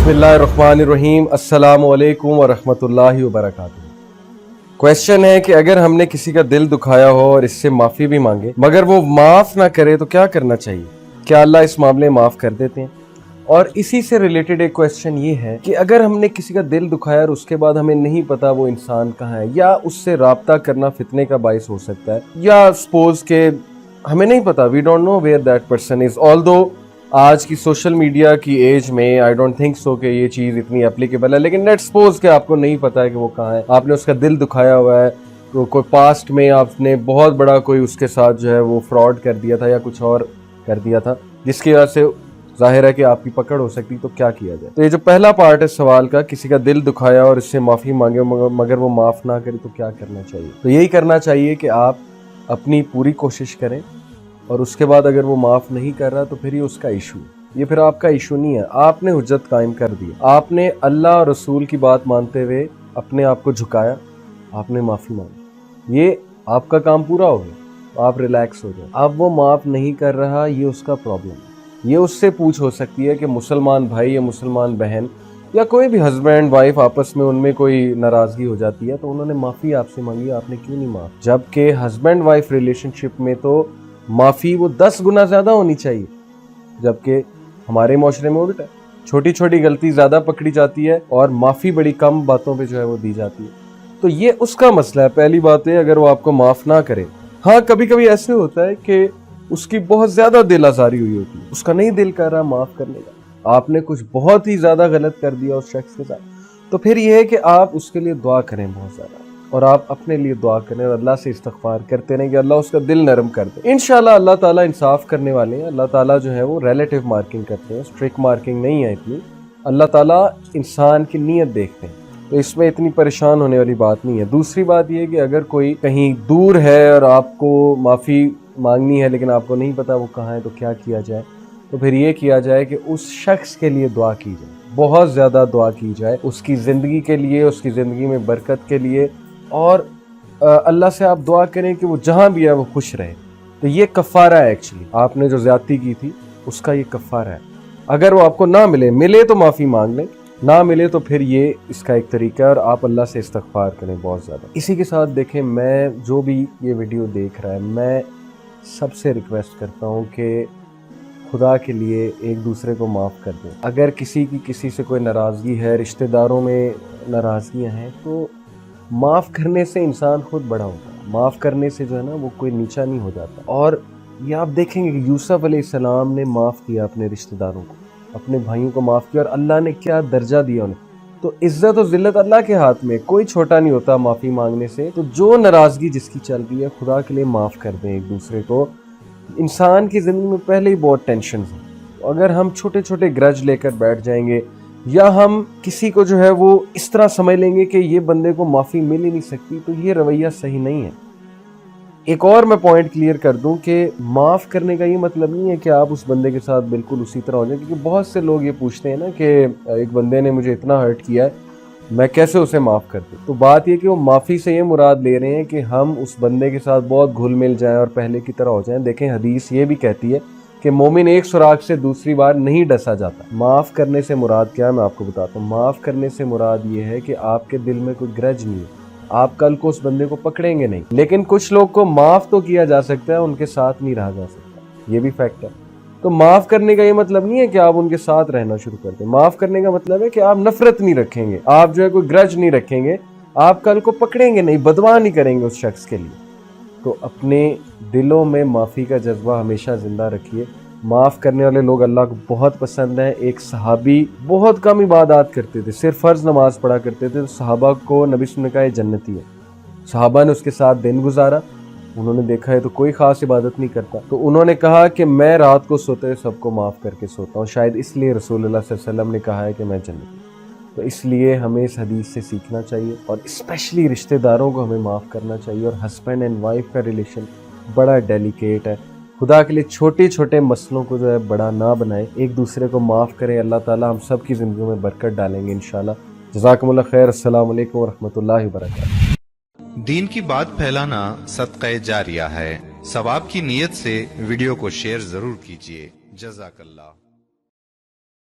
बिस्मिल्लाहिर्रहमानिर्रहीम, अस्सलामु अलैकुम वरहमतुल्लाहि वबरकातुहू। क्वेश्चन है कि अगर हमने किसी का दिल दुखाया हो और इससे माफ़ी भी मांगे मगर वो माफ़ ना करे तो क्या करना चाहिए? क्या अल्लाह इस मामले माफ़ कर देते हैं? और इसी से रिलेटेड एक क्वेश्चन ये है कि अगर हमने किसी का दिल दुखाया और उसके बाद हमें नहीं पता वो इंसान कहाँ है, या उससे राब्ता करना फितने का बाइस हो सकता है, या सपोज के हमें नहीं पता, we don't know where that person is. Although आज की सोशल मीडिया की एज में आई डोंट थिंक सो कि ये चीज़ इतनी एप्लीकेबल है, लेकिन लेट्स सपोज कि आपको नहीं पता है कि वो कहाँ है, आपने उसका दिल दुखाया हुआ है, तो कोई पास्ट में आपने बहुत बड़ा कोई उसके साथ जो है वो फ्रॉड कर दिया था या कुछ और कर दिया था जिसकी वजह से जाहिर है कि आपकी पकड़ हो सकती, तो क्या किया जाए? तो ये जो पहला पार्ट है सवाल का, किसी का दिल दुखाया और इससे माफ़ी मांगे मगर वो माफ़ ना करे तो क्या करना चाहिए? तो यही करना चाहिए कि आप अपनी पूरी कोशिश करें और उसके बाद अगर वो माफ़ नहीं कर रहा तो फिर ये उसका इशू, ये फिर आपका इशू नहीं है। आपने हुज्जत कायम कर दी, आपने अल्लाह और रसूल की बात मानते हुए अपने आप को झुकाया, आपने माफ़ी मांगी, ये आपका काम पूरा हो गया, आप रिलैक्स हो जाए। अब वो माफ़ नहीं कर रहा, ये उसका प्रॉब्लम है। ये उससे पूछ हो सकती है कि मुसलमान भाई या मुसलमान बहन या कोई भी हस्बैंड वाइफ आपस में उनमें कोई नाराज़गी हो जाती है तो उन्होंने माफ़ी आपसे मांगी, आपने क्यों नहीं माफ़? जबकि हस्बैंड वाइफ रिलेशनशिप में तो माफ़ी वो 10 गुना ज़्यादा होनी चाहिए, जबकि हमारे माशरे में उल्टा है। छोटी छोटी गलती ज़्यादा पकड़ी जाती है और माफ़ी बड़ी कम बातों पे जो है वो दी जाती है। तो ये उसका मसला है। पहली बात है, अगर वो आपको माफ़ ना करे, हाँ कभी कभी ऐसे होता है कि उसकी बहुत ज़्यादा दिल आज़ारी हुई होती है, उसका नहीं दिल कर रहा माफ़ करने का, आपने कुछ बहुत ही ज़्यादा गलत कर दिया उस शख्स के साथ, तो फिर ये है कि आप उसके लिए दुआ करें बहुत ज़्यादा, और आप अपने लिए दुआ करें और अल्लाह से इस्तग़फ़ार करते रहें कि अल्लाह उसका दिल नरम कर दे। इंशाअल्लाह अल्लाह ताला इंसाफ करने वाले हैं। अल्लाह ताला जो है वो रिलेटिव मार्किंग करते हैं, स्ट्रिक्ट मार्किंग नहीं है इतनी। अल्लाह ताला इंसान की नीयत देखते हैं, तो इसमें इतनी परेशान होने वाली बात नहीं है। दूसरी बात यह है कि अगर कोई कहीं दूर है और आपको माफ़ी मांगनी है लेकिन आपको नहीं पता वो कहाँ है, तो क्या किया जाए? तो फिर ये किया जाए कि उस शख्स के लिए दुआ की जाए, बहुत ज़्यादा दुआ की जाए उसकी ज़िंदगी के लिए, उसकी ज़िंदगी में बरकत के लिए, और अल्लाह से आप दुआ करें कि वो जहाँ भी है वो खुश रहे। तो ये कफ़ारा है, एक्चुअली आपने जो ज़्यादती की थी उसका ये कफ़ारा है। अगर वो आपको ना मिले तो माफ़ी मांग लें, ना मिले तो फिर ये इसका एक तरीका है, और आप अल्लाह से इस्तग़फ़ार करें बहुत ज़्यादा। इसी के साथ देखें, मैं जो भी ये वीडियो देख रहा है, मैं सबसे रिक्वेस्ट करता हूँ कि खुदा के लिए एक दूसरे को माफ़ कर दें। अगर किसी से कोई नाराज़गी है, रिश्तेदारों में नाराज़गियाँ हैं, तो माफ़ करने से इंसान खुद बड़ा होता है। माफ़ करने से जो है ना वो कोई नीचा नहीं हो जाता। और ये आप देखेंगे कि यूसुफ अलैहिस्सलाम ने माफ़ किया अपने रिश्तेदारों को, अपने भाइयों को माफ़ किया, और अल्लाह ने क्या दर्जा दिया उन्हें। तो इज़्ज़त और ज़िल्लत अल्लाह के हाथ में, कोई छोटा नहीं होता माफ़ी मांगने से। तो जो नाराज़गी जिसकी चल रही है, खुदा के लिए माफ़ कर दें एक दूसरे को। इंसान की ज़िंदगी में पहले ही बहुत टेंशन है, तो अगर हम छोटे छोटे ग्रज लेकर बैठ जाएंगे, या हम किसी को जो है वो इस तरह समझ लेंगे कि ये बंदे को माफ़ी मिल ही नहीं सकती, तो ये रवैया सही नहीं है। एक और मैं पॉइंट क्लियर कर दूं कि माफ़ करने का ये मतलब नहीं है कि आप उस बंदे के साथ बिल्कुल उसी तरह हो जाए, क्योंकि बहुत से लोग ये पूछते हैं ना कि एक बंदे ने मुझे इतना हर्ट किया है, मैं कैसे उसे माफ़ कर दूं। तो बात ये कि वो माफ़ी से ये मुराद ले रहे हैं कि हम उस बंदे के साथ बहुत घुल मिल जाएं और पहले की तरह हो जाएं। देखें, हदीस ये भी कहती है कि मोमिन एक सुराख से दूसरी बार नहीं डसा जाता। माफ़ करने से मुराद क्या है, मैं आपको बताता हूँ। माफ़ करने से मुराद ये है कि आपके दिल में कोई ग्रज नहीं है, आप कल को उस बंदे को पकड़ेंगे नहीं। लेकिन कुछ लोग को माफ़ तो किया जा सकता है, उनके साथ नहीं रहा जा सकता, ये भी फैक्ट है। तो माफ़ करने का ये मतलब नहीं है कि आप उनके साथ रहना शुरू कर दें। माफ़ करने का मतलब है कि आप नफरत नहीं रखेंगे, आप जो है कोई ग्रज नहीं रखेंगे, आप कल को पकड़ेंगे नहीं, बदवा नहीं करेंगे उस शख्स के लिए। तो अपने दिलों में माफ़ी का जज्बा हमेशा ज़िंदा रखिए। माफ़ करने वाले लोग अल्लाह को बहुत पसंद हैं। एक सहाबी बहुत कम इबादत करते थे, सिर्फ फ़र्ज़ नमाज पढ़ा करते थे, तो सहाबा को नबी ने कहा ये जन्नती है। सहाबा ने उसके साथ दिन गुजारा, उन्होंने देखा है तो कोई ख़ास इबादत नहीं करता, तो उन्होंने कहा कि मैं रात को सोते हुए सबको माफ़ करके सोता हूँ, शायद इसलिए रसूलुल्लाह सल्लल्लाहु अलैहि वसल्लम ने कहा है कि मैं जन्नती। तो इसलिए हमें इस हदीस से सीखना चाहिए, और स्पेशली रिश्तेदारों को हमें माफ़ करना चाहिए। और हस्बैंड एंड वाइफ का रिलेशन बड़ा डेलिकेट है। खुदा के लिए छोटे छोटे मसलों को जो है बड़ा ना बनाएं, एक दूसरे को माफ़ करें। अल्लाह ताला हम सब की ज़िंदगी में बरकत डालेंगे इंशाल्लाह। जज़ाकुमुल्लाह खैर। अस्सलामु अलैकुम वरहमतुल्लाहि वबरकातुहू। दीन की बात फैलाना सदक़े जारिया है। सवाब की नीयत से वीडियो को शेयर जरूर कीजिए। जज़ाकल्लाह।